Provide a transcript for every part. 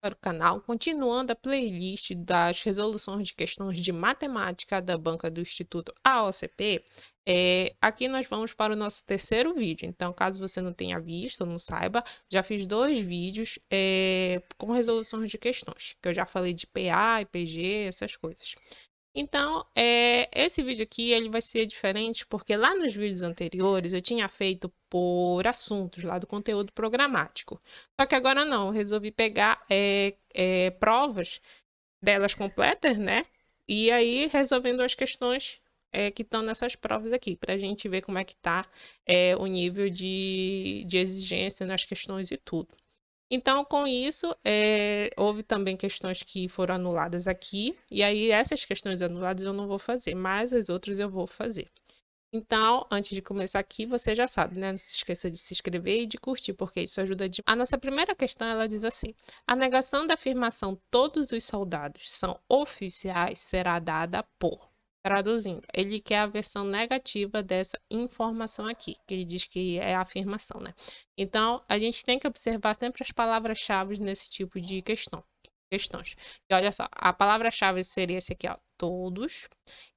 Para o canal, continuando a playlist das resoluções de questões de matemática da banca do Instituto AOCP, aqui nós vamos para o nosso terceiro vídeo. Então, caso você não tenha visto ou não saiba, já fiz dois vídeos com resoluções de questões, que eu já falei de PA, IPG, essas coisas. Então, esse vídeo aqui ele vai ser diferente porque lá nos vídeos anteriores eu tinha feito por assuntos lá do conteúdo programático. Só que agora não, eu resolvi pegar provas delas completas, né? E aí resolvendo as questões que estão nessas provas aqui, para a gente ver como é que está o nível de exigência nas questões e tudo. Então, com isso, houve também questões que foram anuladas aqui, e aí essas questões anuladas eu não vou fazer, mas as outras eu vou fazer. Então, antes de começar aqui, você já sabe, né? Não se esqueça de se inscrever e de curtir, porque isso ajuda demais. A nossa primeira questão, ela diz assim: a negação da afirmação todos os soldados são oficiais será dada por. Traduzindo, ele quer a versão negativa dessa informação aqui, que ele diz que é a afirmação, né? Então, a gente tem que observar sempre as palavras-chave nesse tipo de questões. E olha só, a palavra-chave seria esse aqui, ó, todos,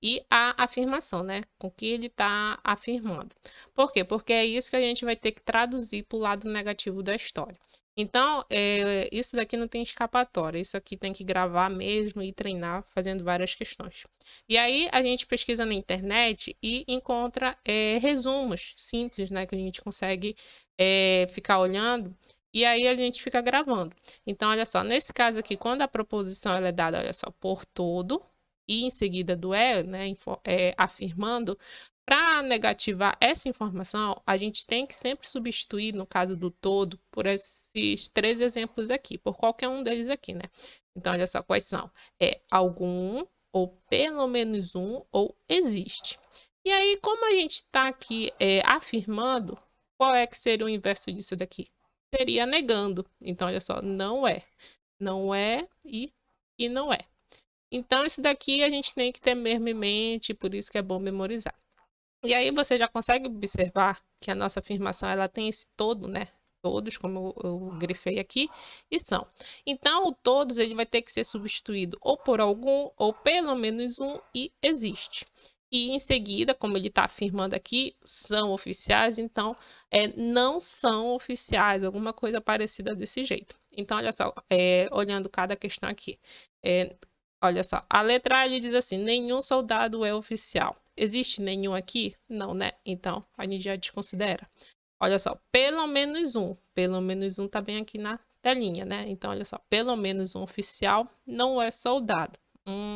e a afirmação, né? Com que ele está afirmando. Por quê? Porque é isso que a gente vai ter que traduzir para o lado negativo da história. Então, isso daqui não tem escapatória. Isso aqui tem que gravar mesmo e treinar fazendo várias questões. E aí a gente pesquisa na internet e encontra resumos simples, né? Que a gente consegue ficar olhando. E aí a gente fica gravando. Então, olha só, nesse caso aqui, quando a proposição ela é dada, olha só, por todo, e em seguida do né, afirmando, para negativar essa informação, a gente tem que sempre substituir, no caso do todo, por esses três exemplos aqui, por qualquer um deles aqui, né? Então, olha só quais são. Algum, ou pelo menos um, ou existe. E aí, como a gente está aqui afirmando, qual é que seria o inverso disso daqui? Seria negando. Então, olha só, não é. Não é e não é. Então, isso daqui a gente tem que ter mesmo em mente, por isso que é bom memorizar. E aí você já consegue observar que a nossa afirmação ela tem esse todo, né? Todos, como eu grifei aqui, e são. Então, o todos ele vai ter que ser substituído ou por algum, ou pelo menos um, e existe. E em seguida, como ele está afirmando aqui, são oficiais, então não são oficiais, alguma coisa parecida desse jeito. Então, olha só, olhando cada questão aqui. Olha só, a letra A ele diz assim: nenhum soldado é oficial. Existe nenhum aqui? Não, né? Então a gente já desconsidera. Olha só, pelo menos um. Pelo menos um tá bem aqui na telinha, né? Então, olha só, pelo menos um oficial não é soldado.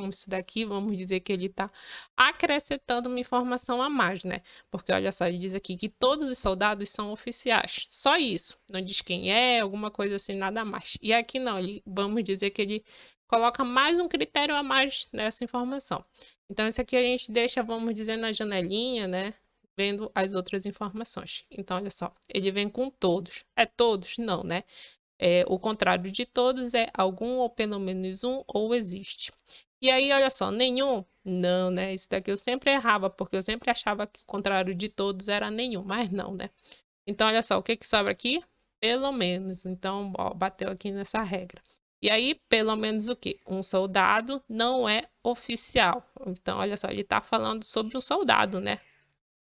Isso daqui, vamos dizer que ele tá acrescentando uma informação a mais, né? Porque olha só, ele diz aqui que todos os soldados são oficiais. Só isso. Não diz quem é, alguma coisa assim, nada mais. E aqui não, vamos dizer que ele coloca mais um critério a mais nessa informação. Então, isso aqui a gente deixa, vamos dizer, na janelinha, né? Vendo as outras informações. Então, olha só, ele vem com todos. É todos? Não, né? O contrário de todos é algum ou pelo menos um ou existe. E aí, olha só, nenhum? Não, né? Isso daqui eu sempre errava, porque eu sempre achava que o contrário de todos era nenhum, mas não, né? Então, olha só, o que que sobra aqui? Pelo menos. Então, ó, bateu aqui nessa regra. E aí, pelo menos o quê? Um soldado não é oficial. Então, olha só, ele está falando sobre um soldado, né?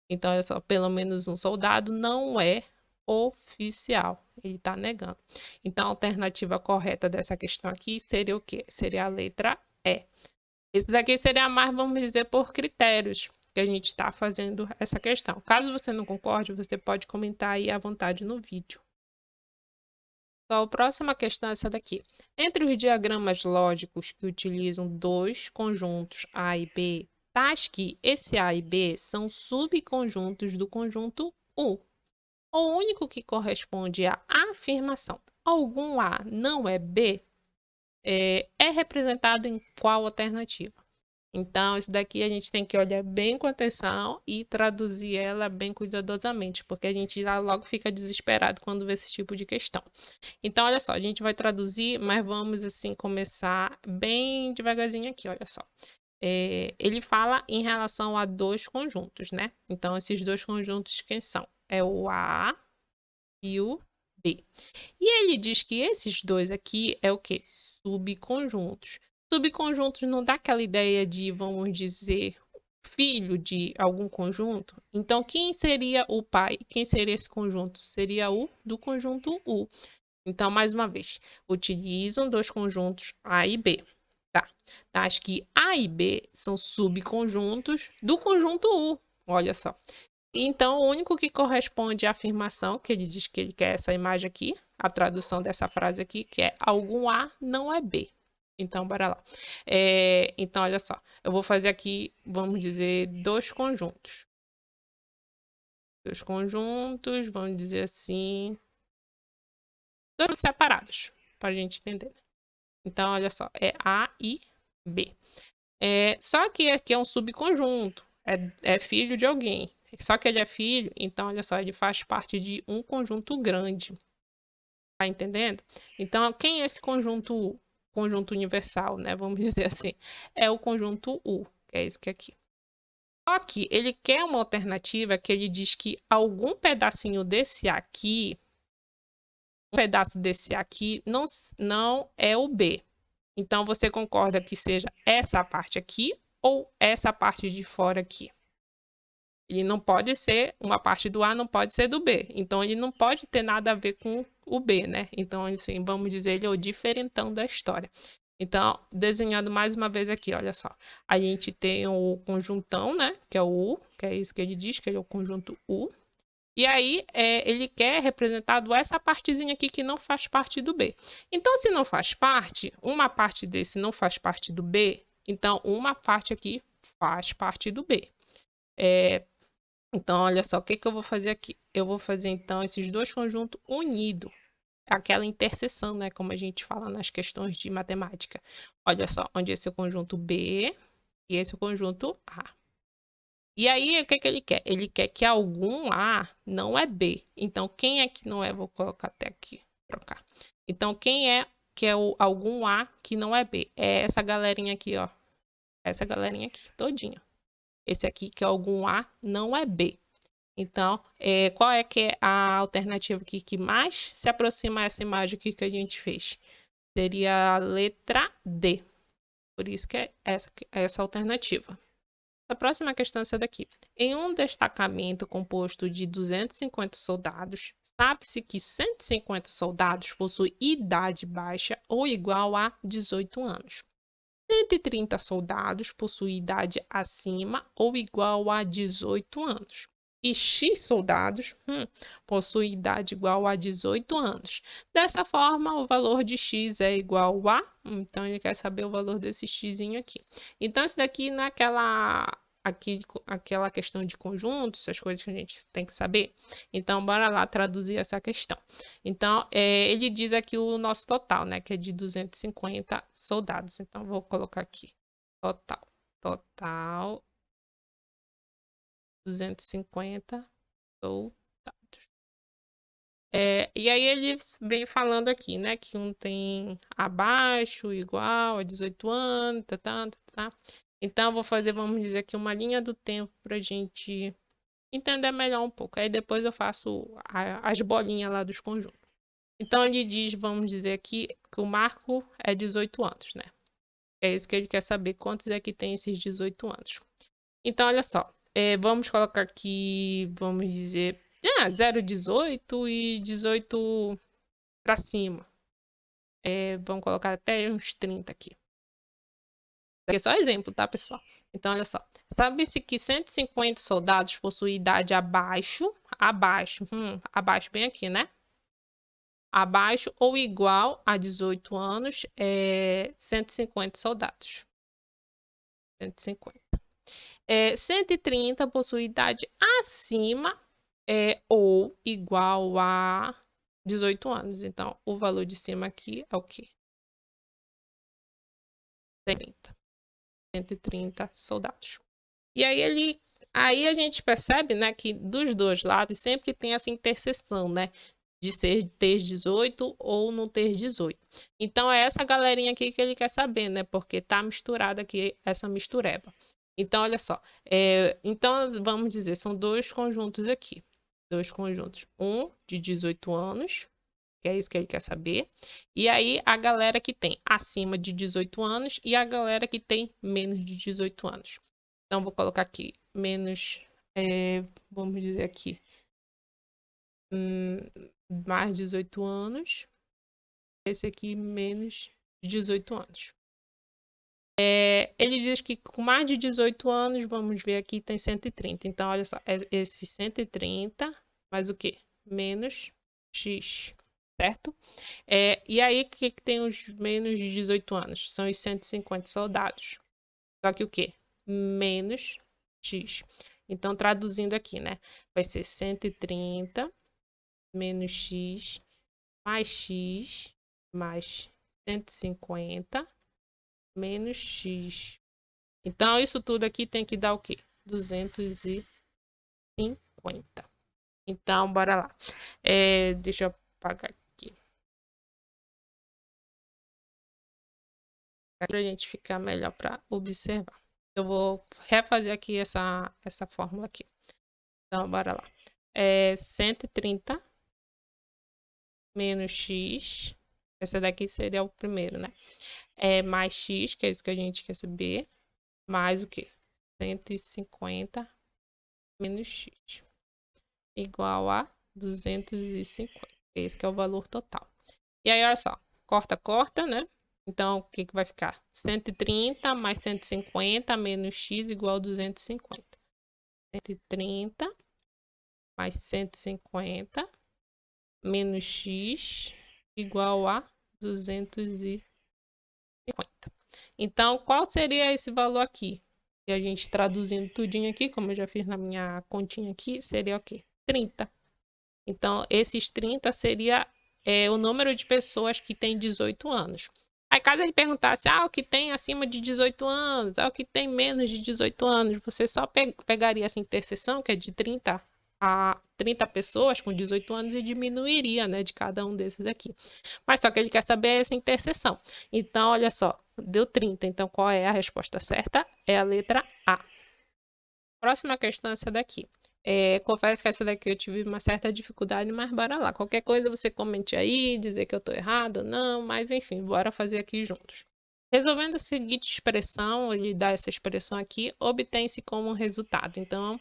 Então, olha só, pelo menos um soldado não é oficial. Ele está negando. Então, a alternativa correta dessa questão aqui seria o quê? Seria a letra E. Esse daqui seria mais, vamos dizer, por critérios que a gente está fazendo essa questão. Caso você não concorde, você pode comentar aí à vontade no vídeo. Então, a próxima questão é essa daqui. Entre os diagramas lógicos que utilizam dois conjuntos A e B, tais que esse A e B são subconjuntos do conjunto U. O único que corresponde à afirmação algum A não é B é representado em qual alternativa? Então, isso daqui a gente tem que olhar bem com atenção e traduzir ela bem cuidadosamente, porque a gente já logo fica desesperado quando vê esse tipo de questão. Então, olha só, a gente vai traduzir, mas vamos assim começar bem devagarzinho aqui, olha só. Ele fala em relação a dois conjuntos, né? Então, esses dois conjuntos quem são? É o A e o B. E ele diz que esses dois aqui é o quê? Subconjuntos. Subconjuntos não dá aquela ideia de, vamos dizer, filho de algum conjunto? Então, quem seria o pai? Quem seria esse conjunto? Seria o do conjunto U. Então, mais uma vez, utilizam dois conjuntos A e B. Tá? Acho que A e B são subconjuntos do conjunto U. Olha só. Então, o único que corresponde à afirmação, que ele diz que ele quer essa imagem aqui, a tradução dessa frase aqui, que é algum A não é B. Então, bora lá. Então, olha só. Eu vou fazer aqui, vamos dizer, dois conjuntos. Dois conjuntos, vamos dizer assim, dois separados, para a gente entender. Então, olha só, é A e B. Só que aqui é um subconjunto, é filho de alguém. Só que ele é filho, então, olha só, ele faz parte de um conjunto grande. Tá entendendo? Então, quem é esse conjunto U? Conjunto universal, né? Vamos dizer assim. É o conjunto U, que é esse aqui. Só que ele quer uma alternativa que ele diz que algum pedacinho desse aqui, um pedaço desse aqui, não é o B. Então, você concorda que seja essa parte aqui ou essa parte de fora aqui? Ele não pode ser, uma parte do A não pode ser do B. Então, ele não pode ter nada a ver com o B, né? Então, assim, vamos dizer, ele é o diferentão da história. Então, desenhando mais uma vez aqui, olha só. A gente tem o conjuntão, né? Que é o U, que é isso que ele diz, que ele é o conjunto U. E aí, ele quer representado essa partezinha aqui que não faz parte do B. Então, se não faz parte, uma parte desse não faz parte do B, então uma parte aqui faz parte do B. Então, olha só, o que eu vou fazer aqui? Eu vou fazer, então, esses dois conjuntos unidos. Aquela interseção, né? Como a gente fala nas questões de matemática. Olha só, onde esse é o conjunto B e esse é o conjunto A. E aí, o que ele quer? Ele quer que algum A não é B. Então, quem é que não é? Vou colocar até aqui, trocar. Então, quem é que é o algum A que não é B? É essa galerinha aqui, ó. Essa galerinha aqui, todinha. Esse aqui que é algum A não é B. Então, qual é que é a alternativa aqui que mais se aproxima a essa imagem aqui que a gente fez? Seria a letra D. Por isso que é essa alternativa. A próxima questão é essa daqui. Em um destacamento composto de 250 soldados, sabe-se que 150 soldados possuem idade baixa ou igual a 18 anos. 130 soldados possuem idade acima ou igual a 18 anos. E X soldados possuem idade igual a 18 anos. Dessa forma, o valor de X é igual a... Então, ele quer saber o valor desse X aqui. Então, isso daqui naquela... aquela questão de conjuntos, essas coisas que a gente tem que saber. Então, bora lá traduzir essa questão. Então, ele diz aqui o nosso total, né? Que é de 250 soldados. Então, vou colocar aqui. Total 250 soldados. E aí ele vem falando aqui, né? Que um tem abaixo, igual a 18 anos, tá. Então, eu vou fazer, vamos dizer aqui, uma linha do tempo pra gente entender melhor um pouco. Aí depois eu faço as bolinhas lá dos conjuntos. Então, ele diz, vamos dizer aqui, que o Marco é 18 anos, né? É isso que ele quer saber, quantos é que tem esses 18 anos. Então, olha só, vamos colocar aqui, vamos dizer, 0, 18 e 18 para cima. Vamos colocar até uns 30 aqui. Isso aqui é só exemplo, tá, pessoal? Então, olha só. Sabe-se que 150 soldados possuem idade abaixo, bem aqui, né? Abaixo ou igual a 18 anos, 150 soldados. 150. 130 possui idade acima ou igual a 18 anos. Então, o valor de cima aqui é o quê? 130 soldados. E aí a gente percebe, né, que dos dois lados sempre tem essa interseção, né? De ter 18 ou não ter 18. Então, é essa galerinha aqui que ele quer saber, né? Porque tá misturada aqui essa mistureba. Então, olha só. Então, vamos dizer, são dois conjuntos aqui. Dois conjuntos. Um de 18 anos que é isso que ele quer saber. E aí, a galera que tem acima de 18 anos e a galera que tem menos de 18 anos. Então, vou colocar aqui menos, vamos dizer aqui, mais de 18 anos. Esse aqui, menos de 18 anos. Ele diz que com mais de 18 anos, vamos ver aqui, tem 130. Então, olha só, esse 130 mais o quê? Menos X, certo? E aí, o que tem os menos de 18 anos? São os 150 soldados. Só que o quê? Menos X. Então, traduzindo aqui, né? Vai ser 130 menos X mais 150 menos X. Então, isso tudo aqui tem que dar o quê? 250. Então, bora lá. Deixa eu apagar aqui. Para a gente ficar melhor para observar. Eu vou refazer aqui essa fórmula aqui. Então, bora lá. 130 menos X. Essa daqui seria o primeiro, né? Mais X, que é isso que a gente quer saber. Mais o quê? 150 menos X. Igual a 250. Esse que é o valor total. E aí, olha só. Corta, corta, né? Então, o que vai ficar? 130 mais 150 menos X igual a 250. 130 mais 150 menos X igual a 250. Então, qual seria esse valor aqui? E a gente traduzindo tudinho aqui, como eu já fiz na minha continha aqui, seria o quê? 30. Então, esses 30 seria o número de pessoas que têm 18 anos. Aí, caso ele perguntasse, o que tem acima de 18 anos, o que tem menos de 18 anos, você só pegaria essa interseção, que é de 30 a 30 pessoas com 18 anos e diminuiria, né, de cada um desses aqui. Mas só que ele quer saber essa interseção. Então, olha só, deu 30. Então, qual é a resposta certa? É a letra A. Próxima questão é essa daqui. Confesso que essa daqui eu tive uma certa dificuldade, mas bora lá. Qualquer coisa você comente aí, dizer que eu tô errado ou não, mas enfim, bora fazer aqui juntos. Resolvendo a seguinte expressão, ele dá essa expressão aqui, obtém-se como resultado. Então,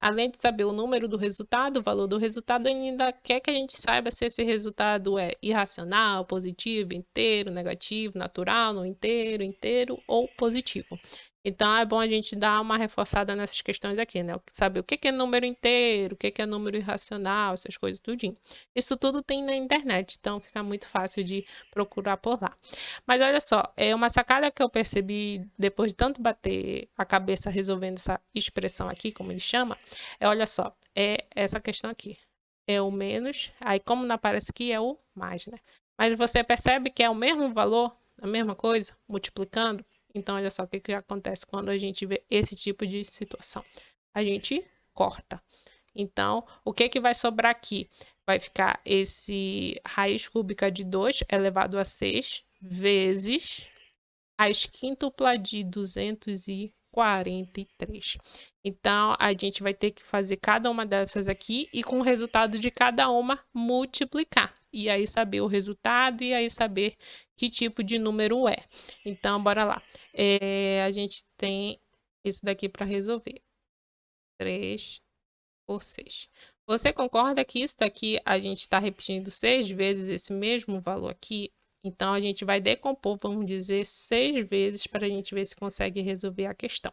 além de saber o número do resultado, o valor do resultado, ele ainda quer que a gente saiba se esse resultado é irracional, positivo, inteiro, negativo, natural, não inteiro, inteiro ou positivo. Então, é bom a gente dar uma reforçada nessas questões aqui, né? Saber o que é número inteiro, o que é número irracional, essas coisas tudinho. Isso tudo tem na internet, então fica muito fácil de procurar por lá. Mas olha só, uma sacada que eu percebi depois de tanto bater a cabeça resolvendo essa expressão aqui, como ele chama, olha só, essa questão aqui. É o menos, aí como não aparece aqui, é o mais, né? Mas você percebe que é o mesmo valor, a mesma coisa, multiplicando? Então, olha só o que acontece quando a gente vê esse tipo de situação. A gente corta. Então, o que vai sobrar aqui? Vai ficar esse raiz cúbica de 2 elevado a 6 vezes raiz quíntupla de 243. Então, a gente vai ter que fazer cada uma dessas aqui e com o resultado de cada uma multiplicar. E aí saber o resultado e aí saber que tipo de número é. Então, bora lá. A gente tem isso daqui para resolver. 3 por 6. Você concorda que isso daqui a gente está repetindo 6 vezes esse mesmo valor aqui? Então, a gente vai decompor, vamos dizer, 6 vezes para a gente ver se consegue resolver a questão.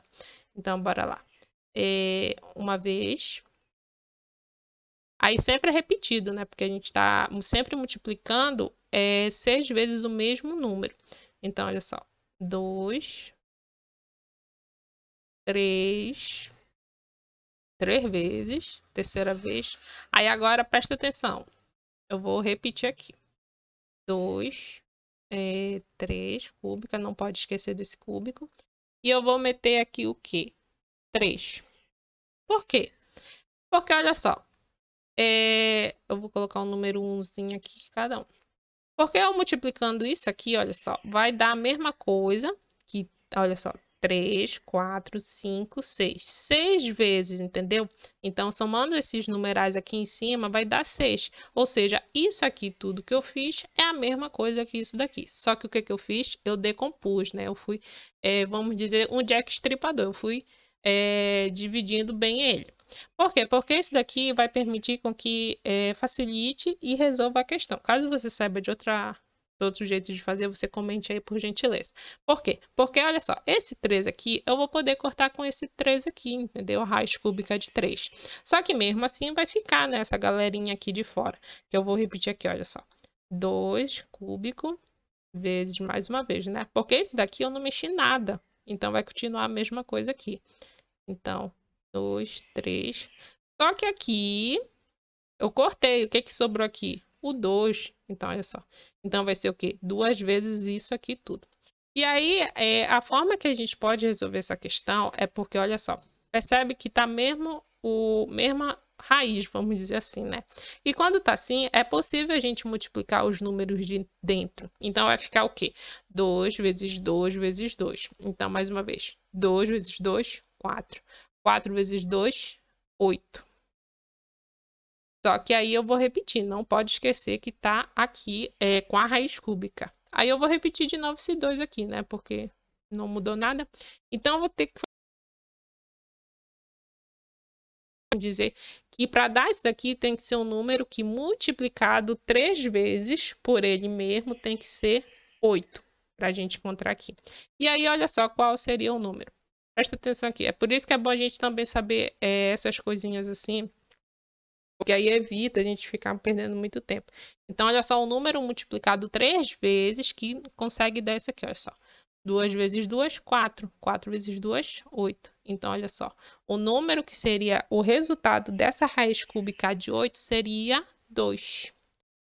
Então, bora lá. Uma vez. Aí sempre é repetido, né? Porque a gente está sempre multiplicando 6 vezes o mesmo número. Então, olha só. 2, 3 vezes, terceira vez. Aí agora presta atenção. Eu vou repetir aqui. 2, 3 cúbica, não pode esquecer desse cúbico. E eu vou meter aqui o quê? 3. Por quê? Porque olha só. Eu vou colocar um número 1zinho aqui cada um. Porque eu multiplicando isso aqui, olha só, vai dar a mesma coisa que, olha só, 3, 4, 5, 6. 6 vezes, entendeu? Então, somando esses numerais aqui em cima, vai dar 6. Ou seja, isso aqui, tudo que eu fiz, é a mesma coisa que isso daqui. Só que o que eu fiz? Eu decompus, né? Eu fui, vamos dizer, um Jack Estripador. Eu fui dividindo bem ele. Por quê? Porque isso daqui vai permitir com que facilite e resolva a questão. Caso você saiba de outro jeito de fazer, você comente aí por gentileza. Por quê? Porque, olha só, esse 3 aqui, eu vou poder cortar com esse 3 aqui, entendeu? A raiz cúbica de 3. Só que mesmo assim vai ficar, né, essa galerinha aqui de fora. Que eu vou repetir aqui, olha só. 2 cúbico vezes mais uma vez, né? Porque esse daqui eu não mexi nada. Então, vai continuar a mesma coisa aqui. Então, 2, 3. Só que aqui eu cortei. O que que sobrou aqui? O 2. Então, olha só. Então, vai ser o quê? 2 vezes isso aqui tudo. E aí, a forma que a gente pode resolver essa questão é porque, olha só, percebe que tá mesma raiz, vamos dizer assim, né? E quando tá assim, é possível a gente multiplicar os números de dentro. Então, vai ficar o quê? 2 vezes 2 vezes 2. Então, mais uma vez, 2 vezes 2, 4. 4 vezes 2, 8. Só que aí eu vou repetir, não pode esquecer que tá aqui com a raiz cúbica. Aí eu vou repetir de novo esse 2 aqui, né? Porque não mudou nada. Então, eu vou ter que dizer que para dar isso daqui tem que ser um número que multiplicado 3 vezes por ele mesmo tem que ser 8, para a gente encontrar aqui. E aí, olha só qual seria o número. Presta atenção aqui. É por isso que é bom a gente também saber essas coisinhas assim, porque aí evita a gente ficar perdendo muito tempo. Então, olha só, o número multiplicado 3 vezes que consegue dar isso aqui, olha só. 2 vezes 2, 4. 4 vezes 2, 8. Então, olha só. O número que seria o resultado dessa raiz cúbica de 8 seria 2.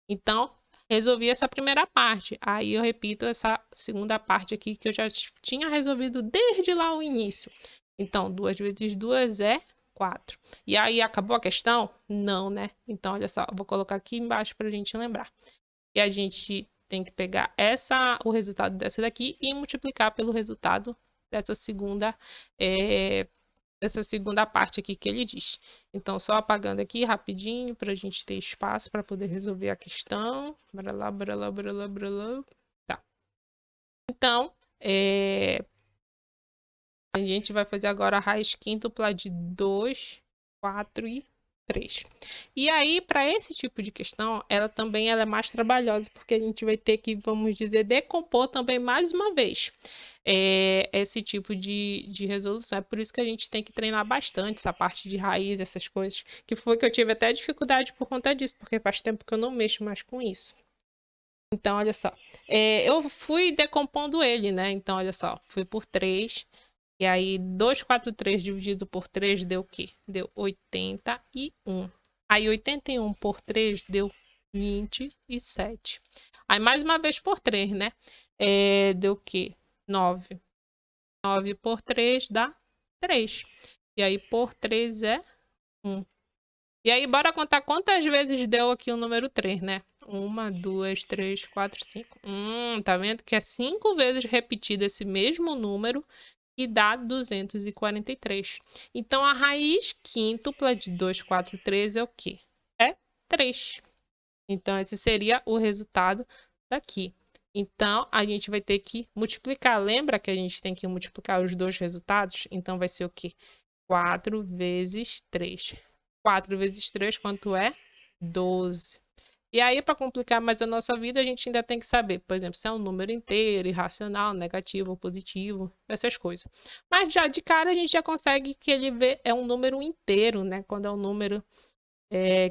Então, resolvi essa primeira parte. Aí eu repito essa segunda parte aqui que eu já tinha resolvido desde lá o início. Então, 2 vezes 2 é 4. E aí, acabou a questão? Não, né? Então, olha só, eu vou colocar aqui embaixo para a gente lembrar. E a gente tem que pegar o resultado dessa daqui e multiplicar pelo resultado dessa segunda parte aqui que ele diz. Então, só apagando aqui rapidinho para a gente ter espaço para poder resolver a questão. Bora lá, bora lá, bora lá, bora lá. Tá. Então, a gente vai fazer agora a raiz quíntupla de 2, 4 e 3. E aí, para esse tipo de questão, ela é mais trabalhosa, porque a gente vai ter que, vamos dizer, decompor também mais uma vez esse tipo de resolução. É por isso que a gente tem que treinar bastante essa parte de raiz, essas coisas, que foi que eu tive até dificuldade por conta disso, porque faz tempo que eu não mexo mais com isso. Então, olha só, eu fui decompondo ele, né? Então, olha só, fui por 3. E aí, 243 dividido por 3 deu o quê? Deu 81. Aí, 81 por 3 deu 27. Aí, mais uma vez por 3, né? Deu o quê? 9. 9 por 3 dá 3. E aí, por 3 é 1. E aí, bora contar quantas vezes deu aqui o número 3, né? 1, 2, 3, 4, 5. Tá vendo que é 5 vezes repetido esse mesmo número e dá 243. Então, a raiz quíntupla de 243 é o quê? É 3. Então, esse seria o resultado daqui. Então, a gente vai ter que multiplicar. Lembra que a gente tem que multiplicar os dois resultados? Então, vai ser o quê? 4 vezes 3. 4 vezes 3, quanto é? 12. E aí, para complicar mais a nossa vida, a gente ainda tem que saber, por exemplo, se é um número inteiro, irracional, negativo ou positivo, essas coisas. Mas já de cara a gente já consegue que ele é um número inteiro, né? Quando é um número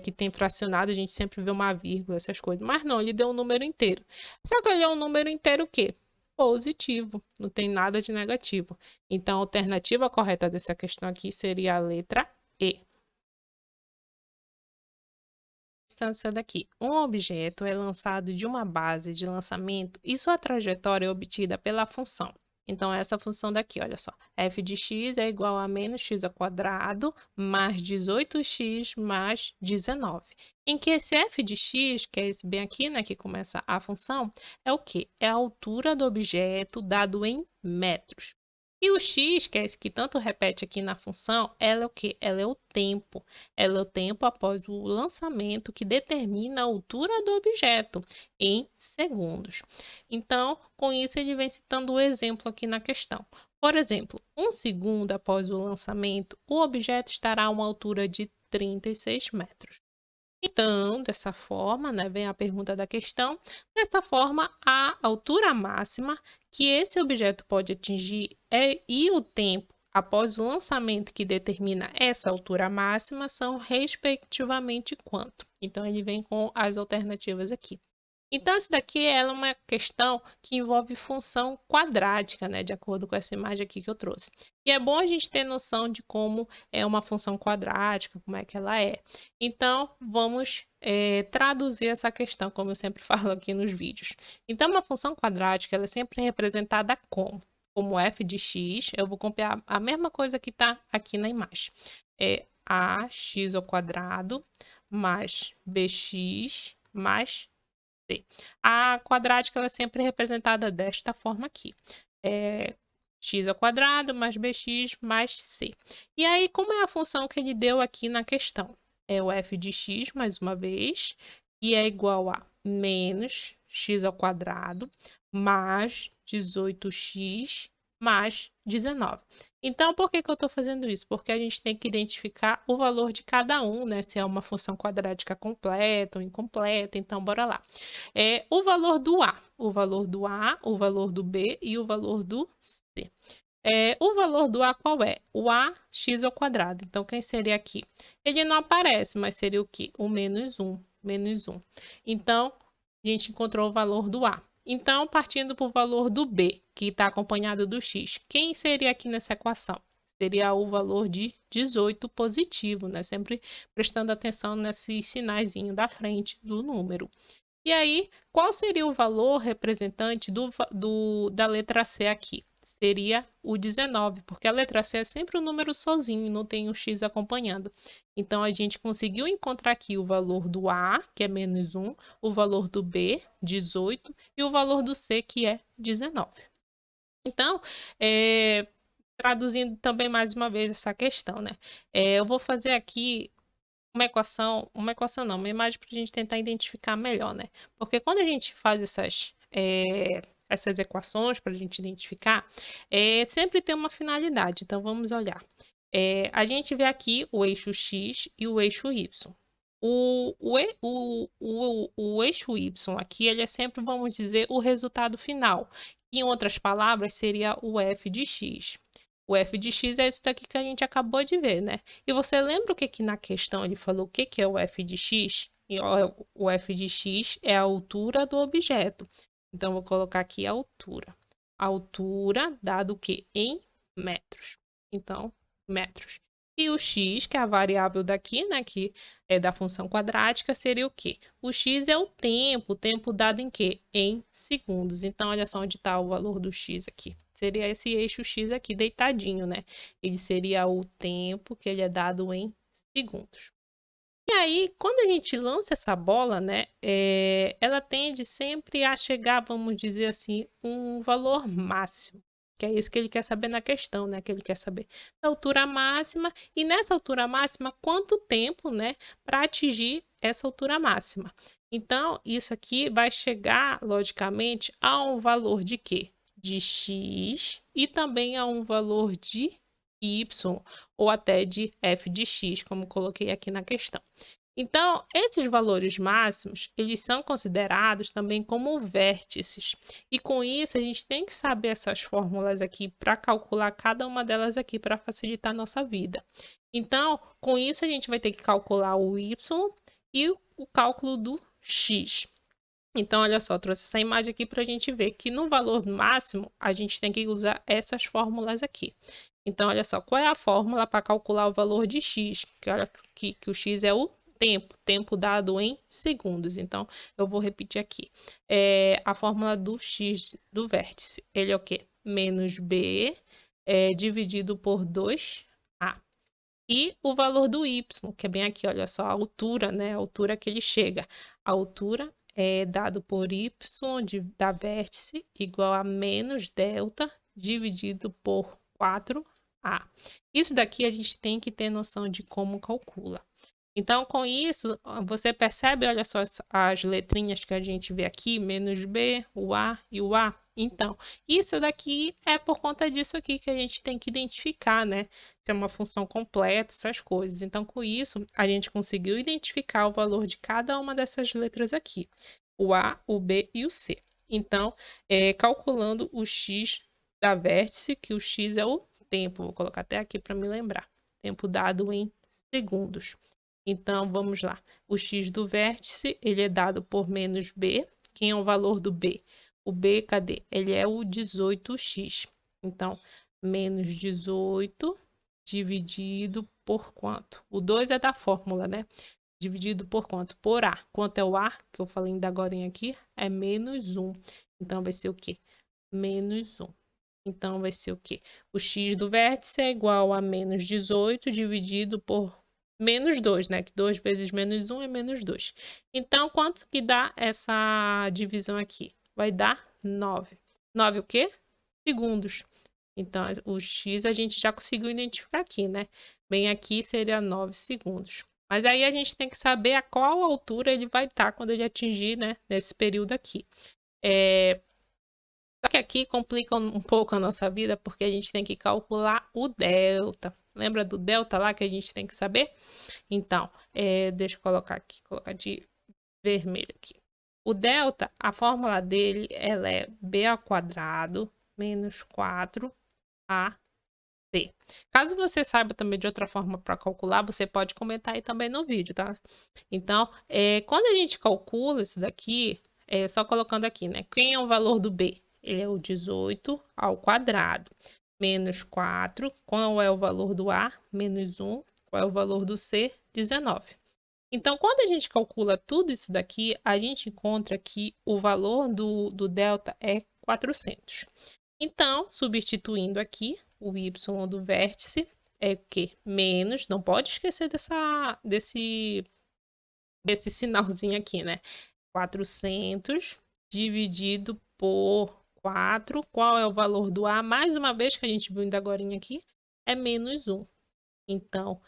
que tem fracionado, a gente sempre vê uma vírgula, essas coisas. Mas não, ele deu um número inteiro. Só que ele é um número inteiro o quê? Positivo, não tem nada de negativo. Então, a alternativa correta dessa questão aqui seria a letra E. Instância daqui. Um objeto é lançado de uma base de lançamento e sua trajetória é obtida pela função. Então, essa função daqui, olha só. F de x é igual a menos x ao quadrado mais 18x mais 19. Em que esse f de x, que é esse bem aqui, né, que começa a função, é o quê? É a altura do objeto dado em metros. E o x, que é esse que tanto repete aqui na função, ela é o quê? Ela é o tempo. Ela é o tempo após o lançamento que determina a altura do objeto em segundos. Então, com isso, ele vem citando o exemplo aqui na questão. Por exemplo, 1 segundo após o lançamento, o objeto estará a uma altura de 36 metros. Então, dessa forma, né, vem a pergunta da questão, dessa forma, a altura máxima que esse objeto pode atingir e o tempo após o lançamento que determina essa altura máxima são, respectivamente, quanto? Então, ele vem com as alternativas aqui. Então, isso daqui ela é uma questão que envolve função quadrática, né, de acordo com essa imagem aqui que eu trouxe. E é bom a gente ter noção de como é uma função quadrática, como é que ela é. Então, vamos traduzir essa questão, como eu sempre falo aqui nos vídeos. Então, uma função quadrática ela é sempre representada como f de x. Eu vou copiar a mesma coisa que está aqui na imagem. É ax ao quadrado mais bx mais C. A quadrática ela é sempre representada desta forma aqui. X ao quadrado mais bx mais c. E aí, como é a função que ele deu aqui na questão? É o f de x, mais uma vez, que é igual a menos x ao quadrado mais 18x mais 19. Então, por que eu estou fazendo isso? Porque a gente tem que identificar o valor de cada um, né? Se é uma função quadrática completa ou incompleta. Então, bora lá. O valor do A, o valor do A, o valor do B e o valor do C. O valor do A qual é? O AX ao quadrado. Então, quem seria aqui? Ele não aparece, mas seria o quê? O menos 1. Menos 1. Então, a gente encontrou o valor do A. Então, partindo para o valor do B, que está acompanhado do X, quem seria aqui nessa equação? Seria o valor de 18 positivo, né? Sempre prestando atenção nesses sinaizinhos da frente do número. E aí, qual seria o valor representante da letra C aqui? Seria o 19, porque a letra C é sempre um número sozinho, não tem o x acompanhando. Então, a gente conseguiu encontrar aqui o valor do A, que é menos 1, o valor do B, 18, e o valor do C, que é 19. Então, traduzindo também mais uma vez essa questão, né? Eu vou fazer aqui uma equação não, uma imagem para a gente tentar identificar melhor, né? Porque quando a gente faz essas equações para a gente identificar, sempre tem uma finalidade. Então, vamos olhar. A gente vê aqui o eixo x e o eixo y. O eixo y aqui, ele é sempre, vamos dizer, o resultado final. Em outras palavras, seria o f de x. O f de x é isso daqui que a gente acabou de ver, né? E você lembra o que na questão ele falou o que é o f de x? E, ó, o f de x é a altura do objeto. Então, vou colocar aqui a altura. A altura dado o quê? Em metros. Então, metros. E o x, que é a variável daqui, né, que é da função quadrática, seria o quê? O x é o tempo dado em quê? Em segundos. Então, olha só onde está o valor do x aqui. Seria esse eixo x aqui deitadinho, né? Ele seria o tempo que ele é dado em segundos. E aí, quando a gente lança essa bola, né, ela tende sempre a chegar, vamos dizer assim, um valor máximo. Que é isso que ele quer saber na questão, né? Que ele quer saber a altura máxima e nessa altura máxima, quanto tempo, né, para atingir essa altura máxima. Então, isso aqui vai chegar, logicamente, a um valor de quê? De x e também a um valor de y ou até de f de x, como coloquei aqui na questão. Então, esses valores máximos, eles são considerados também como vértices. E com isso, a gente tem que saber essas fórmulas aqui para calcular cada uma delas aqui para facilitar a nossa vida. Então, com isso, a gente vai ter que calcular o y e o cálculo do x. Então, olha só, trouxe essa imagem aqui para a gente ver que no valor máximo, a gente tem que usar essas fórmulas aqui. Então, olha só, qual é a fórmula para calcular o valor de x? Que olha que o x é o tempo dado em segundos. Então, eu vou repetir aqui. A fórmula do x do vértice, ele é o quê? Menos b dividido por 2a. E o valor do y, que é bem aqui, olha só, a altura, né? A altura que ele chega. A altura é dado por y da vértice igual a menos delta dividido por 4A. Isso daqui a gente tem que ter noção de como calcula. Então, com isso, você percebe, olha só as letrinhas que a gente vê aqui, menos B, o A e o A. Então, isso daqui é por conta disso aqui que a gente tem que identificar, né? Se é uma função completa, essas coisas. Então, com isso, a gente conseguiu identificar o valor de cada uma dessas letras aqui. O A, o B e o C. Então, calculando o X da vértice, que o X é o tempo. Vou colocar até aqui para me lembrar. Tempo dado em segundos. Então, vamos lá. O x do vértice, ele é dado por menos b. Quem é o valor do b? O b, cadê? Ele é o 18x. Então, menos 18 dividido por quanto? O 2 é da fórmula, né? Dividido por quanto? Por a. Quanto é o a, que eu falei ainda agora aqui? É menos 1. Então, vai ser o quê? Menos 1. Então, vai ser o quê? O x do vértice é igual a menos 18 dividido por menos 2, né? Que 2 vezes menos 1 é menos 2. Então, quanto que dá essa divisão aqui? Vai dar 9. 9 o quê? Segundos. Então, o x a gente já conseguiu identificar aqui, né? Bem aqui seria 9 segundos. Mas aí a gente tem que saber a qual altura ele vai estar quando ele atingir, né? Nesse período aqui. Só que aqui complica um pouco a nossa vida, porque a gente tem que calcular o delta. Lembra do delta lá que a gente tem que saber? Então, deixa eu colocar de vermelho aqui. O delta, a fórmula dele, ela é b ao quadrado menos 4ac. Caso você saiba também de outra forma para calcular, você pode comentar aí também no vídeo, tá? Então, quando a gente calcula isso daqui, só colocando aqui, né? Quem é o valor do b? Ele é o 18 ao quadrado menos 4. Qual é o valor do a? Menos 1. Qual é o valor do c? 19. Então, quando a gente calcula tudo isso daqui, a gente encontra que o valor do delta é 400. Então, substituindo aqui, o y do vértice é o quê? Menos, não pode esquecer desse sinalzinho aqui, né? 400 dividido por 4. Qual é o valor do a? Mais uma vez que a gente viu ainda agora aqui, é menos 1. Então,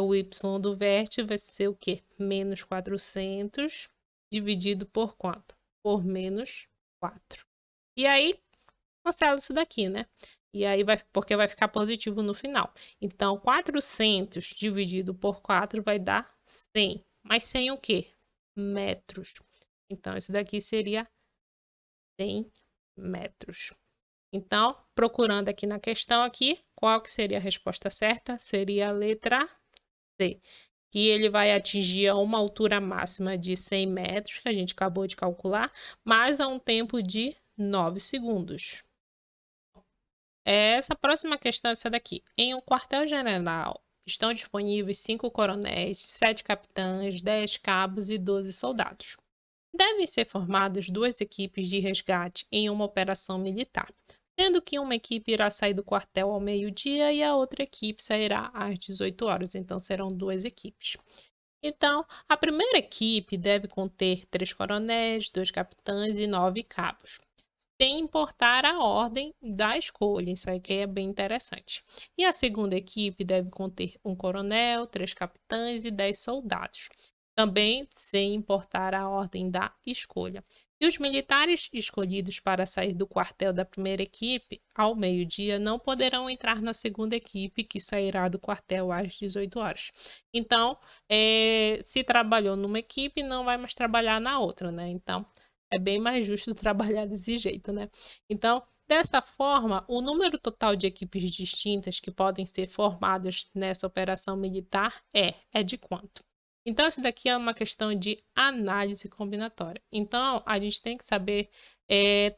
o y do vértice vai ser o quê? Menos 400 dividido por quanto? Por menos 4. E aí, cancela isso daqui, né? E aí, porque vai ficar positivo no final. Então, 400 dividido por 4 vai dar 100. Mas 100 o quê? Metros. Então, isso daqui seria 100 metros. Então, procurando aqui na questão aqui, qual que seria a resposta certa? Seria a letra C, que ele vai atingir a uma altura máxima de 100 metros, que a gente acabou de calcular, mas a um tempo de 9 segundos. Essa próxima questão é essa daqui. Em um quartel-general estão disponíveis 5 coronéis, 7 capitães, 10 cabos e 12 soldados. Devem ser formadas 2 equipes de resgate em uma operação militar, sendo que uma equipe irá sair do quartel ao meio-dia e a outra equipe sairá às 18 horas. Então, serão 2 equipes. Então, a primeira equipe deve conter 3 coronéis, 2 capitães e 9 cabos, sem importar a ordem da escolha. Isso aqui é bem interessante. E a segunda equipe deve conter 1 coronel, 3 capitães e 10 soldados, também sem importar a ordem da escolha. E os militares escolhidos para sair do quartel da primeira equipe ao meio-dia não poderão entrar na segunda equipe, que sairá do quartel às 18 horas. Então, se trabalhou numa equipe, não vai mais trabalhar na outra, né? Então, é bem mais justo trabalhar desse jeito, né? Então, dessa forma, o número total de equipes distintas que podem ser formadas nessa operação militar é de quanto? Então, isso daqui é uma questão de análise combinatória. Então, a gente tem que saber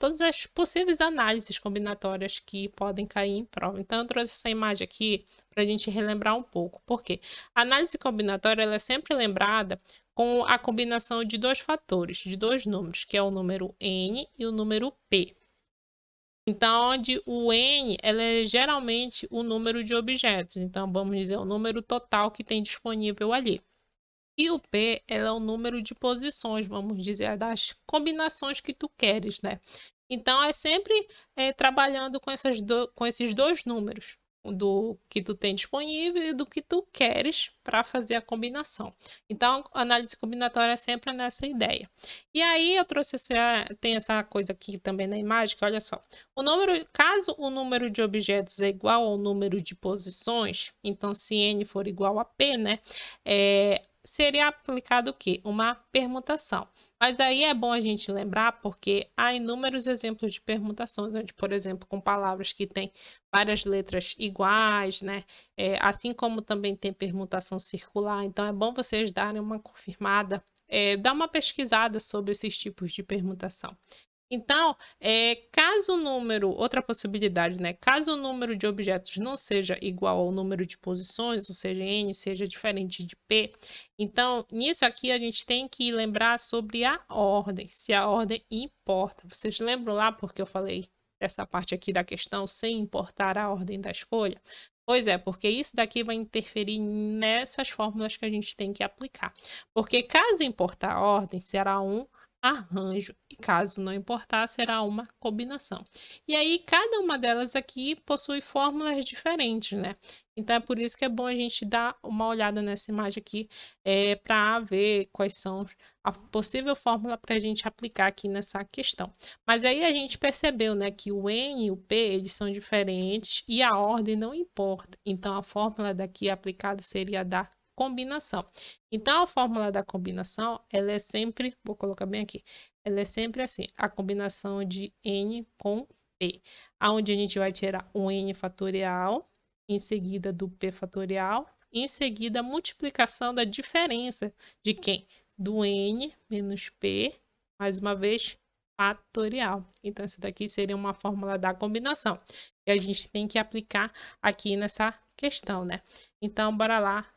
todas as possíveis análises combinatórias que podem cair em prova. Então, eu trouxe essa imagem aqui para a gente relembrar um pouco. Por quê? A análise combinatória ela é sempre lembrada com a combinação de 2 fatores, de 2 números, que é o número n e o número p. Então, onde o n ela é geralmente o número de objetos. Então, vamos dizer o número total que tem disponível ali. E o P é o número de posições, vamos dizer, das combinações que tu queres, né? Então, é sempre trabalhando com esses dois números, do que tu tem disponível e do que tu queres para fazer a combinação. Então, a análise combinatória é sempre nessa ideia. E aí, eu trouxe tem essa coisa aqui também na imagem, que olha só. Caso o número de objetos é igual ao número de posições, então se n for igual a p, né? Seria aplicado o quê? Uma permutação. Mas aí é bom a gente lembrar porque há inúmeros exemplos de permutações, onde, por exemplo, com palavras que têm várias letras iguais, né? Assim como também tem permutação circular. Então é bom vocês darem uma confirmada, dar uma pesquisada sobre esses tipos de permutação. Então, caso o número, outra possibilidade, né? Caso o número de objetos não seja igual ao número de posições, ou seja, n seja diferente de p, então, nisso aqui a gente tem que lembrar sobre a ordem, se a ordem importa. Vocês lembram lá porque eu falei dessa parte aqui da questão sem importar a ordem da escolha? Pois é, porque isso daqui vai interferir nessas fórmulas que a gente tem que aplicar. Porque caso importar a ordem, será um arranjo, e caso não importar, será uma combinação. E aí, cada uma delas aqui possui fórmulas diferentes, né? Então, é por isso que é bom a gente dar uma olhada nessa imagem aqui, para ver quais são a possível fórmula para a gente aplicar aqui nessa questão. Mas aí a gente percebeu, né, que o N e o P, eles são diferentes e a ordem não importa. Então, a fórmula daqui aplicada seria a da combinação. Então, a fórmula da combinação, ela é sempre, vou colocar bem aqui, ela é sempre assim, a combinação de N com P, aonde a gente vai tirar o N fatorial, em seguida do P fatorial, em seguida a multiplicação da diferença de quem? Do N menos P, mais uma vez, fatorial. Então, essa daqui seria uma fórmula da combinação, que a gente tem que aplicar aqui nessa questão, né? Então, bora lá,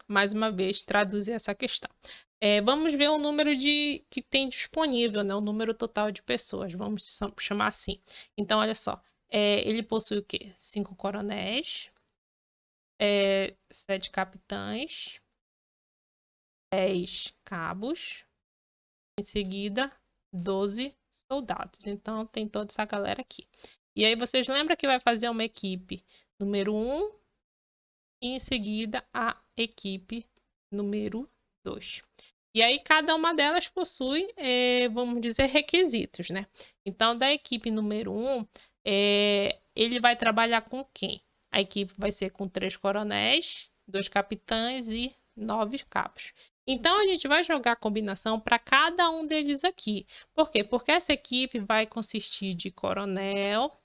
mais uma vez, traduzir essa questão. Vamos ver o número que tem disponível, né? O número total de pessoas, vamos chamar assim. Então, olha só, ele possui o quê? 5 coronéis, 7 capitães, 10 cabos, em seguida, 12 soldados. Então, tem toda essa galera aqui. E aí, vocês lembram que vai fazer uma equipe número 1 e, em seguida, a equipe número 2. E aí, cada uma delas possui, vamos dizer, requisitos, né? Então, da equipe número 1, ele vai trabalhar com quem? A equipe vai ser com 3 coronéis, 2 capitães e 9 cabos. Então, a gente vai jogar a combinação para cada um deles aqui. Por quê? Porque essa equipe vai consistir de coronel,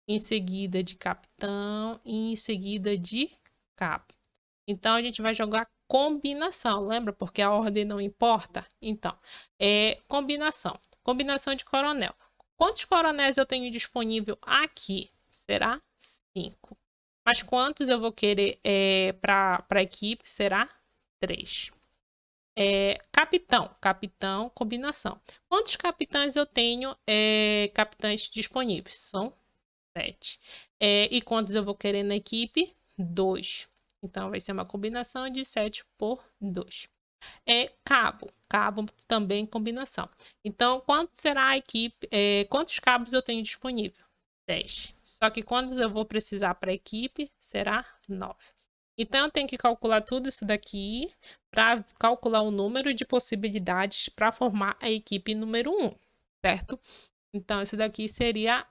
em seguida de capitão e em seguida de cabo. Então, a gente vai jogar combinação, lembra? Porque a ordem não importa. Então, combinação. Combinação de coronel. Quantos coronéis eu tenho disponível aqui? Será 5. Mas quantos eu vou querer para a equipe? Será 3. Capitão. Capitão, combinação. Quantos capitães eu tenho capitães disponíveis? São 7. E quantos eu vou querer na equipe? 2. Então, vai ser uma combinação de 7 por 2. Cabo. Cabo também combinação. Então, quanto será a equipe? Quantos cabos eu tenho disponível? 10. Só que quantos eu vou precisar para a equipe? Será 9. Então, eu tenho que calcular tudo isso daqui para calcular o número de possibilidades para formar a equipe número 1, certo? Então, isso daqui seria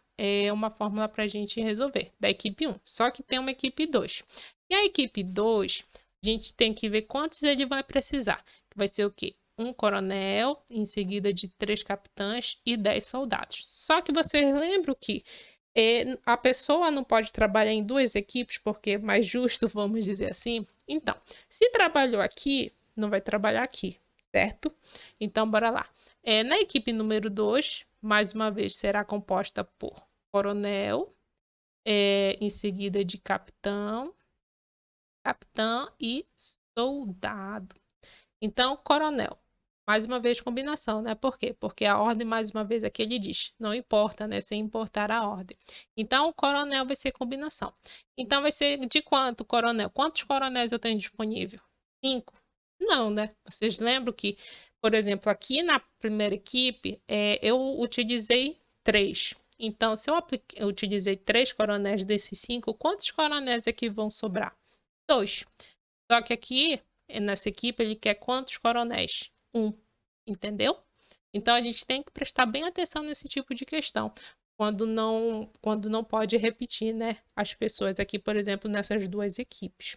uma fórmula para a gente resolver, da equipe 1. Só que tem uma equipe 2. E a equipe 2, a gente tem que ver quantos ele vai precisar. Vai ser o quê? Um coronel, em seguida de 3 capitães e 10 soldados. Só que vocês lembram que a pessoa não pode trabalhar em 2 equipes, porque é mais justo, vamos dizer assim. Então, se trabalhou aqui, não vai trabalhar aqui, certo? Então, bora lá. Na equipe número 2, mais uma vez, será composta por coronel, em seguida de capitão e soldado. Então, coronel. Mais uma vez, combinação, né? Por quê? Porque a ordem, mais uma vez, aqui ele diz, não importa, né? Sem importar a ordem. Então, o coronel vai ser combinação. Então, vai ser de quanto, coronel? Quantos coronéis eu tenho disponível? 5? Não, né? Vocês lembram que por exemplo, aqui na primeira equipe, eu utilizei 3. Então, se eu utilizei 3 coronéis desses 5, quantos coronéis aqui vão sobrar? 2. Só que aqui, nessa equipe, ele quer quantos coronéis? 1. Entendeu? Então, a gente tem que prestar bem atenção nesse tipo de questão. Quando não pode repetir, né? As pessoas aqui, por exemplo, nessas duas equipes.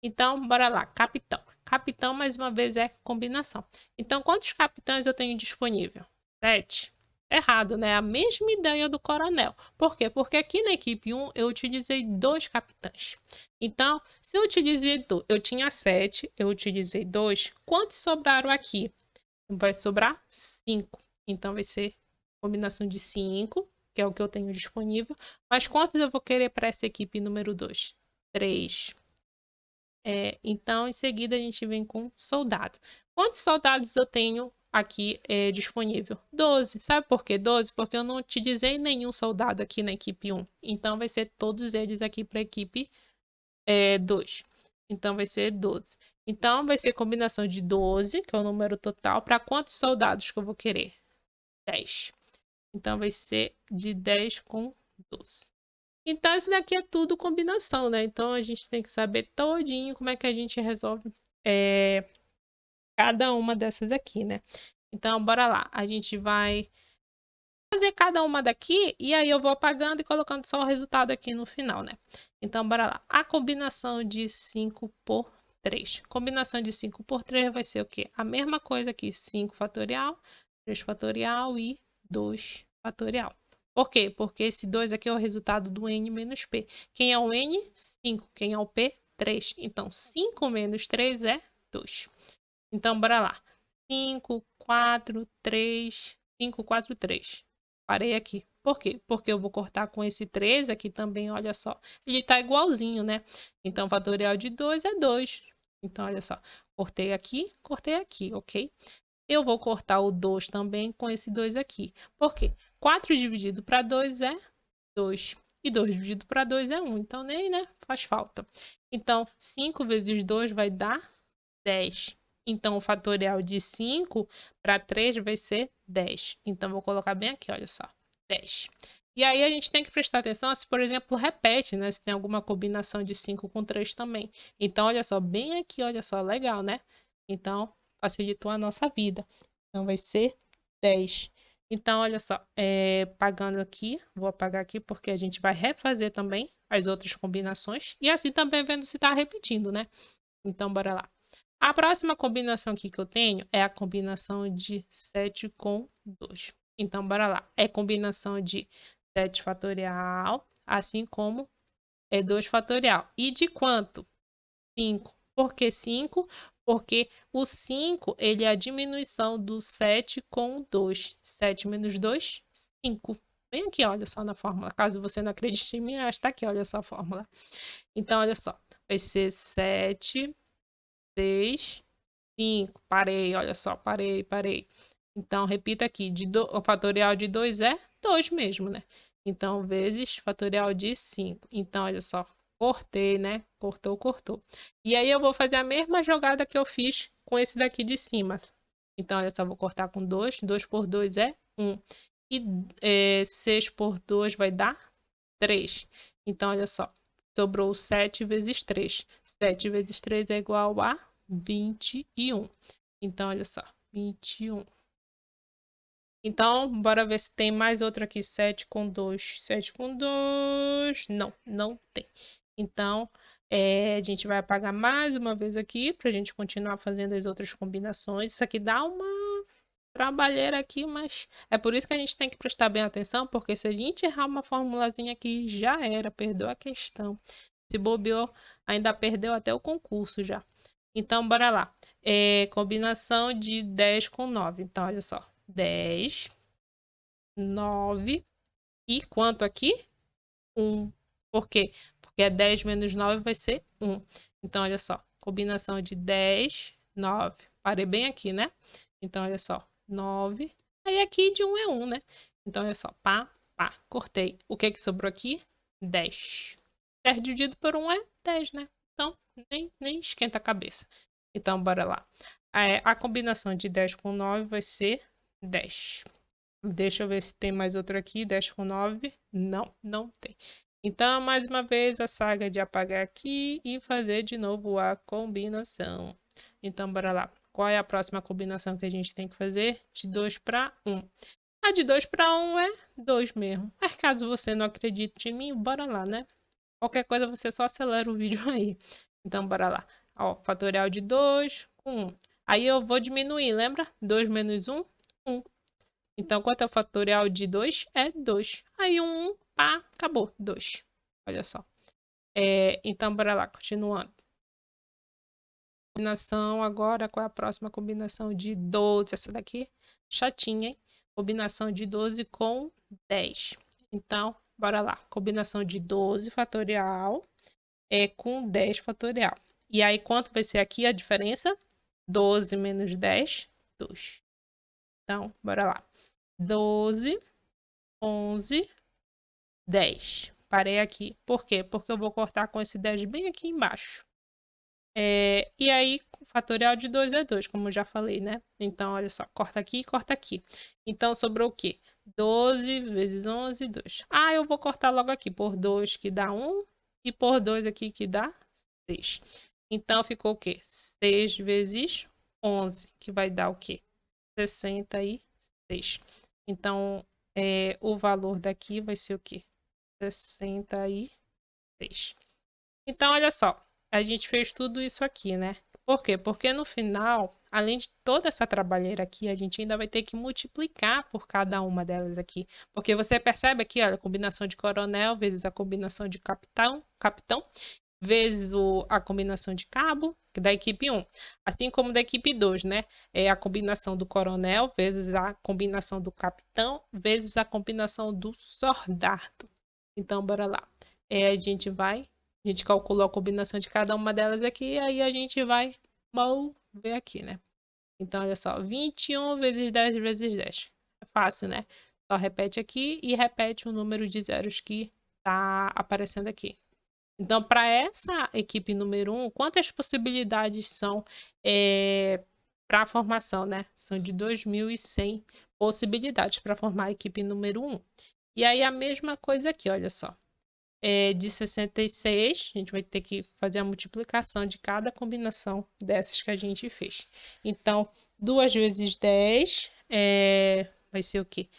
Então, bora lá. Capitão. Capitão, mais uma vez, é combinação. Então, quantos capitães eu tenho disponível? 7. Errado, né? A mesma ideia do coronel. Por quê? Porque aqui na equipe 1 eu utilizei 2 capitães. Então, se eu utilizei, eu tinha 7, eu utilizei 2, quantos sobraram aqui? Vai sobrar 5. Então, vai ser combinação de 5, que é o que eu tenho disponível. Mas quantos eu vou querer para essa equipe número 2? 3. Então, em seguida, a gente vem com soldado. Quantos soldados eu tenho aqui disponível? 12. Sabe por que 12? Porque eu não utilizei nenhum soldado aqui na equipe 1. Então, vai ser todos eles aqui para a equipe 2. Então, vai ser 12. Então, vai ser combinação de 12, que é o número total, para quantos soldados que eu vou querer? 10. Então, vai ser de 10 com 12. Então, isso daqui é tudo combinação, né? Então, a gente tem que saber todinho como é que a gente resolve cada uma dessas aqui, né? Então, bora lá. A gente vai fazer cada uma daqui e aí eu vou apagando e colocando só o resultado aqui no final, né? Então, bora lá. A combinação de 5 por 3. Combinação de 5 por 3 vai ser o quê? A mesma coisa aqui. 5 fatorial, 3 fatorial e 2 fatorial. Por quê? Porque esse 2 aqui é o resultado do n menos p. Quem é o n? 5. Quem é o p? 3. Então, 5 menos 3 é 2. Então, bora lá. 5, 4, 3, 5, 4, 3. Parei aqui. Por quê? Porque eu vou cortar com esse 3 aqui também, olha só. Ele tá igualzinho, né? Então, fatorial de 2 é 2. Então, olha só. Cortei aqui, ok? Eu vou cortar o 2 também com esse 2 aqui. Por quê? 4 dividido para 2 é 2. E 2 dividido para 2 é 1. Então, nem, né? Faz falta. Então, 5 vezes 2 vai dar 10. Então, o fatorial de 5 para 3 vai ser 10. Então, vou colocar bem aqui, olha só. 10. E aí, a gente tem que prestar atenção se, por exemplo, repete, né? Se tem alguma combinação de 5 com 3 também. Então, olha só, bem aqui, olha só, legal, né? Então, facilitou a nossa vida. Então, vai ser 10. Então, olha só, pagando aqui, vou apagar aqui porque a gente vai refazer também as outras combinações. E assim também vendo se está repetindo, né? Então, bora lá. A próxima combinação aqui que eu tenho é a combinação de 7 com 2. Então, bora lá. É combinação de 7 fatorial, assim como 2 fatorial. E de quanto? 5. Por que 5? Porque o 5, ele é a diminuição do 7 com 2. 7 menos 2, 5. Vem aqui, olha só na fórmula. Caso você não acredite em mim, está aqui, olha só a fórmula. Então, olha só. Vai ser 7, 6, 5. Parei, olha só, parei. Então, repita aqui. O fatorial de 2 é 2 mesmo, né? Então, vezes fatorial de 5. Então, olha só, cortei, né? Cortou. E aí, eu vou fazer a mesma jogada que eu fiz com esse daqui de cima. Então, olha só, vou cortar com 2. 2 por 2 é 1. E 6 por 2 vai dar 3. Então, olha só, sobrou 7 vezes 3. 7 vezes 3 é igual a 21. Então, olha só, 21. Então, bora ver se tem mais outro aqui. 7 com 2. 7 com 2. Não tem. Então, a gente vai apagar mais uma vez aqui para a gente continuar fazendo as outras combinações. Isso aqui dá uma trabalheira aqui, mas é por isso que a gente tem que prestar bem atenção, porque se a gente errar uma formulazinha aqui, já era, perdeu a questão. Se bobeou, ainda perdeu até o concurso já. Então, bora lá. Combinação de 10 com 9. Então, olha só. 10, 9 e quanto aqui? 1. Por quê? Porque 10 menos 9 vai ser 1. Então, olha só. Combinação de 10, 9. Parei bem aqui, né? Então, olha só. 9. Aí aqui de 1 é 1, né? Então, olha só. Pá. Cortei. O que que sobrou aqui? 10. 10 dividido por 1 é 10, né? Então, nem esquenta a cabeça. Então, bora lá. A combinação de 10 com 9 vai ser 10. Deixa eu ver se tem mais outro aqui. 10 com 9. Não tem. Então, mais uma vez, a saga de apagar aqui e fazer de novo a combinação. Então, bora lá. Qual é a próxima combinação que a gente tem que fazer? De 2 para 1. A de 2 para 1 é 2 mesmo. Mas caso você não acredite em mim, bora lá, né? Qualquer coisa você só acelera o vídeo aí. Então, bora lá. Ó, fatorial de 2 com 1. Aí eu vou diminuir, lembra? 2 menos 1, 1. Então, quanto é o fatorial de 2? É 2. Aí 1, pá, acabou, 2. Olha só. Então, bora lá, continuando. Combinação agora, qual é a próxima combinação de 12? Essa daqui, chatinha, hein? Combinação de 12 com 10. Então, bora lá. Combinação de 12 fatorial com 10 fatorial. E aí, quanto vai ser aqui a diferença? 12 menos 10, 2. Então, bora lá. 12, 11, 10. Parei aqui. Por quê? Porque eu vou cortar com esse 10 bem aqui embaixo. E aí, o fatorial de 2 é 2, como eu já falei, né? Então, olha só, corta aqui e corta aqui. Então, sobrou o quê? 12 vezes 11, 2. Ah, eu vou cortar logo aqui por 2, que dá 1, e por 2 aqui, que dá 6. Então, ficou o quê? 6 vezes 11, que vai dar o quê? 66. Então, o valor daqui vai ser o quê? 66. Então, olha só, a gente fez tudo isso aqui, né? Por quê? Porque no final, além de toda essa trabalheira aqui, a gente ainda vai ter que multiplicar por cada uma delas aqui. Porque você percebe aqui, olha, a combinação de coronel vezes a combinação de capitão, vezes a combinação de cabo da equipe 1. Assim como da equipe 2, né? É a combinação do coronel vezes a combinação do capitão vezes a combinação do soldado. Então, bora lá. A gente calculou a combinação de cada uma delas aqui, e aí a gente vai ver aqui, né? Então, olha só, 21 vezes 10 vezes 10. É fácil, né? Só repete aqui e repete o número de zeros que tá aparecendo aqui. Então, para essa equipe número 1, quantas possibilidades são para a formação, né? São de 2.100 possibilidades para formar a equipe número 1. E aí, a mesma coisa aqui, olha só. De 66, a gente vai ter que fazer a multiplicação de cada combinação dessas que a gente fez. Então, 2 vezes 10 vai ser o quê?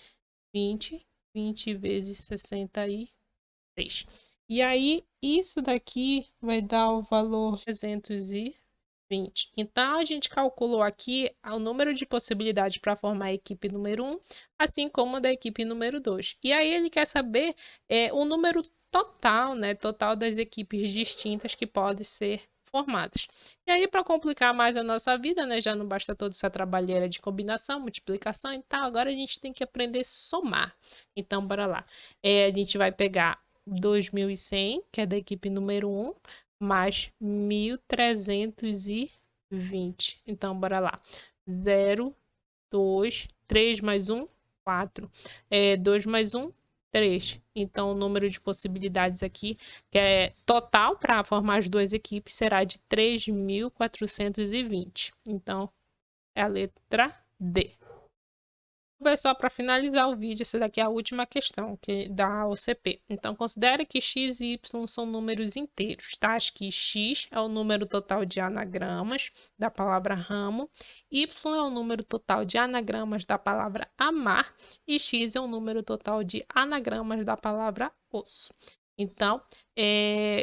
20. 20 vezes 66. E aí, isso daqui vai dar o valor 320. Então, a gente calculou aqui o número de possibilidades para formar a equipe número 1, assim como a da equipe número 2. E aí, ele quer saber o número total, né? Total das equipes distintas que podem ser formadas. E aí, para complicar mais a nossa vida, né? Já não basta toda essa trabalheira de combinação, multiplicação e tal. Agora a gente tem que aprender a somar. Então, bora lá. A gente vai pegar 2.100, que é da equipe número 1, mais 1.320. Então, bora lá. 0, 2, 3 mais 1, 4. 2 mais 1, 3. Então, o número de possibilidades aqui, que é total para formar as duas equipes, será de 3.420. Então, é a letra D. Só para finalizar o vídeo, essa daqui é a última questão da OCP. Então, considere que x e y são números inteiros, tá? Acho que x é o número total de anagramas da palavra ramo, y é o número total de anagramas da palavra amar e x é o número total de anagramas da palavra osso. Então,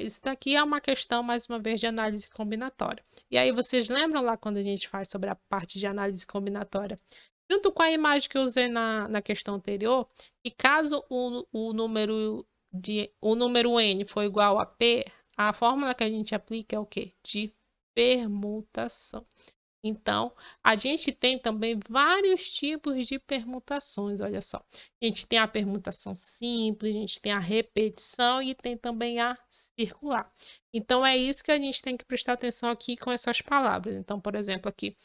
isso daqui é uma questão, mais uma vez, de análise combinatória. E aí, vocês lembram lá quando a gente faz sobre a parte de análise combinatória? Junto com a imagem que eu usei na questão anterior, e caso o número n for igual a p, a fórmula que a gente aplica é o quê? De permutação. Então, a gente tem também vários tipos de permutações, olha só. A gente tem a permutação simples, a gente tem a repetição e tem também a circular. Então, é isso que a gente tem que prestar atenção aqui com essas palavras. Então, por exemplo, aqui,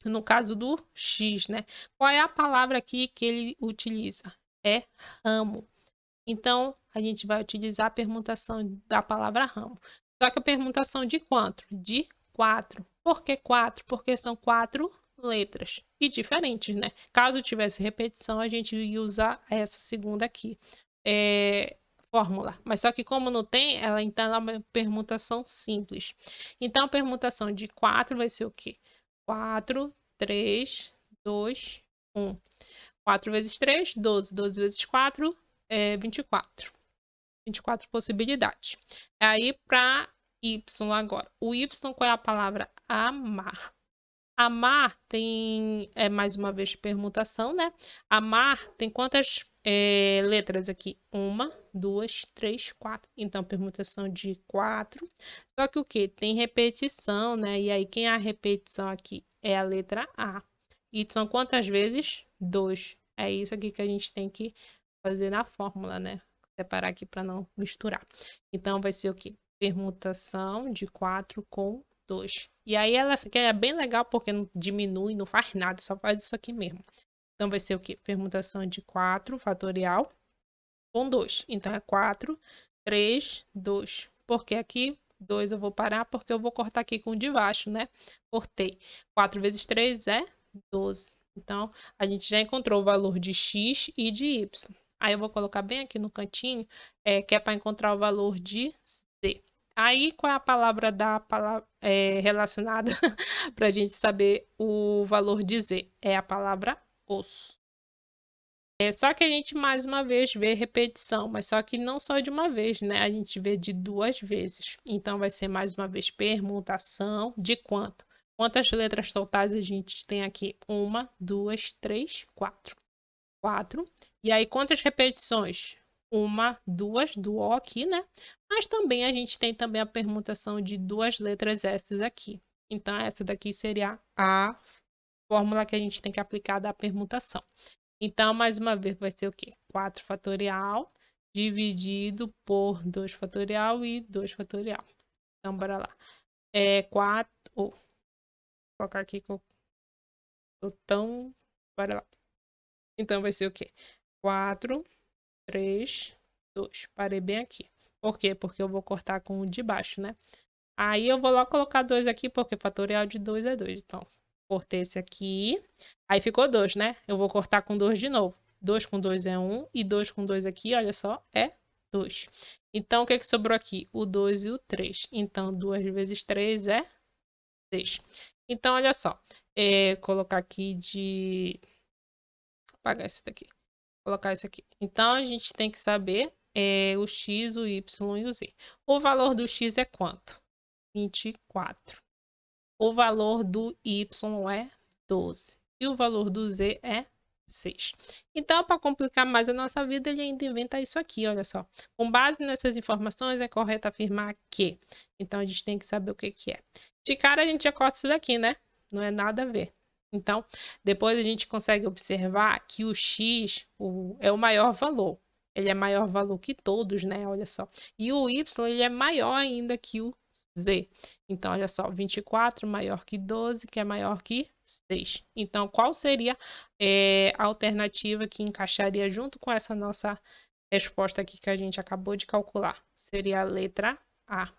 no caso do X, né? Qual é a palavra aqui que ele utiliza? É ramo. Então, a gente vai utilizar a permutação da palavra ramo. Só que a permutação de quanto? De 4. Por que 4? Porque são 4 letras e diferentes, né? Caso tivesse repetição, a gente ia usar essa segunda aqui. Fórmula. Mas só que como não tem, ela então é uma permutação simples. Então, a permutação de 4 vai ser o quê? 4, 3, 2, 1. 4 vezes 3, 12. 12 vezes 4, 24. 24 possibilidades. Aí, para Y agora. O Y, qual é a palavra? Amar. Amar tem, mais uma vez, permutação, né? Amar tem quantas letras aqui? 1, 2, 3, 4. Então, permutação de 4. Só que o quê? Tem repetição, né? E aí, quem é a repetição aqui? É a letra A. E são quantas vezes? 2. É isso aqui que a gente tem que fazer na fórmula, né? Separar aqui para não misturar. Então, vai ser o quê? Permutação de 4 com 2. E aí ela que é bem legal porque não diminui, não faz nada, só faz isso aqui mesmo. Então vai ser o quê? Permutação de 4 fatorial com 2. Então é 4, 3, 2. Porque aqui 2 eu vou parar porque eu vou cortar aqui com o de baixo, né? Cortei. 4 vezes 3 é 12. Então a gente já encontrou o valor de x e de y. Aí eu vou colocar bem aqui no cantinho, que é para encontrar o valor de z. Aí, qual é a palavra relacionada para a gente saber o valor de Z? É a palavra os. Só que a gente, mais uma vez, vê repetição, mas só que não só de uma vez, né? A gente vê de 2 vezes. Então, vai ser, mais uma vez, permutação de quanto? Quantas letras totais a gente tem aqui? 1, 2, 3, 4. 4. E aí, quantas repetições? 1, 2 do O aqui, né? Mas também a gente tem também a permutação de 2 letras S aqui. Então, essa daqui seria a fórmula que a gente tem que aplicar da permutação. Então, mais uma vez, vai ser o quê? 4 fatorial dividido por 2 fatorial e 2 fatorial. Então, bora lá. 4... vou colocar aqui que eu tô tão... Bora lá. Então, vai ser o quê? 4, 3, 2. Parei bem aqui. Por quê? Porque eu vou cortar com o de baixo, né? Aí eu vou lá colocar 2 aqui, porque fatorial de 2 é 2. Então, cortei esse aqui. Aí ficou 2, né? Eu vou cortar com 2 de novo. 2 com 2 é 1. E 2 com 2 aqui, olha só, é 2. Então, o que que sobrou aqui? O 2 e o 3. Então, 2 vezes 3 é 6. Então, olha só. Colocar aqui de... apagar esse daqui. Colocar isso aqui. Então, a gente tem que saber o x, o y e o z. O valor do x é quanto? 24. O valor do y é 12. E o valor do z é 6. Então, para complicar mais a nossa vida, ele ainda inventa isso aqui, olha só. Com base nessas informações, é correto afirmar que. Então, a gente tem que saber o que que é. De cara, a gente já corta isso daqui, né? Não é nada a ver. Então, depois a gente consegue observar que o x é o maior valor. Ele é maior valor que todos, né? Olha só. E o y, ele é maior ainda que o z. Então, olha só, 24 maior que 12, que é maior que 6. Então, qual seria a alternativa que encaixaria junto com essa nossa resposta aqui que a gente acabou de calcular? Seria a letra A.